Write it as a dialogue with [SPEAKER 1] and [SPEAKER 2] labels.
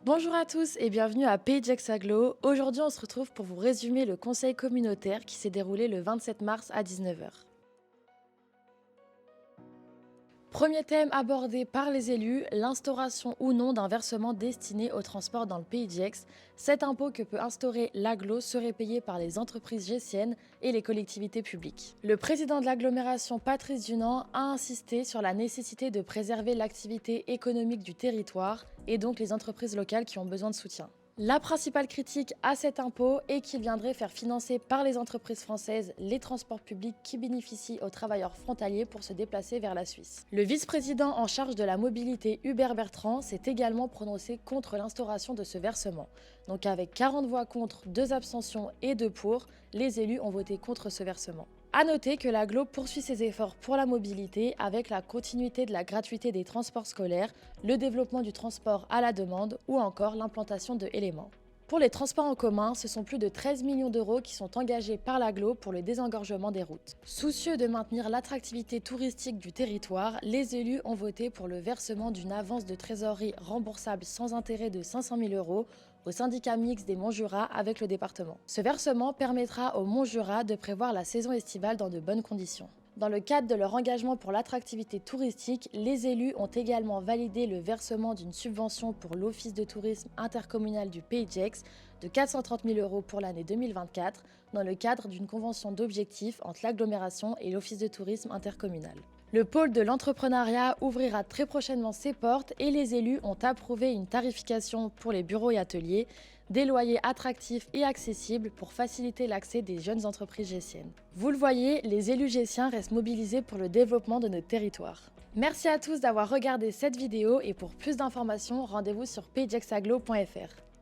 [SPEAKER 1] Bonjour à tous et bienvenue à PayJax Aglo. Aujourd'hui, on se retrouve pour vous résumer le conseil communautaire qui s'est déroulé le 27 mars à 19 h. Premier thème abordé par les élus, l'instauration ou non d'un versement destiné au transport dans le PayJax. Cet impôt que peut instaurer l'aglo serait payé par les entreprises gestionnaires et les collectivités publiques. Le président de l'agglomération, Patrice Dunant, a insisté sur la nécessité de préserver l'activité économique du territoire et donc les entreprises locales qui ont besoin de soutien. La principale critique à cet impôt est qu'il viendrait faire financer par les entreprises françaises les transports publics qui bénéficient aux travailleurs frontaliers pour se déplacer vers la Suisse. Le vice-président en charge de la mobilité, Hubert Bertrand, s'est également prononcé contre l'instauration de ce versement. Donc avec 40 voix contre, 2 abstentions et 2 pour, les élus ont voté contre ce versement. A noter que l'aglo poursuit ses efforts pour la mobilité avec la continuité de la gratuité des transports scolaires, le développement du transport à la demande ou encore l'implantation de éléments. Pour les transports en commun, ce sont plus de 13 millions d'euros qui sont engagés par l'aglo pour le désengorgement des routes. Soucieux de maintenir l'attractivité touristique du territoire, les élus ont voté pour le versement d'une avance de trésorerie remboursable sans intérêt de 500 000 euros au syndicat mixte des Monts-Jura avec le département. Ce versement permettra aux Monts-Jura de prévoir la saison estivale dans de bonnes conditions. Dans le cadre de leur engagement pour l'attractivité touristique, les élus ont également validé le versement d'une subvention pour l'Office de tourisme intercommunal du PayJax de 430 000 euros pour l'année 2024 dans le cadre d'une convention d'objectifs entre l'agglomération et l'Office de tourisme intercommunal. Le pôle de l'entrepreneuriat ouvrira très prochainement ses portes et les élus ont approuvé une tarification pour les bureaux et ateliers, des loyers attractifs et accessibles pour faciliter l'accès des jeunes entreprises gessiennes. Vous le voyez, les élus gessiens restent mobilisés pour le développement de notre territoire. Merci à tous d'avoir regardé cette vidéo et pour plus d'informations, rendez-vous sur payjaxaglo.fr.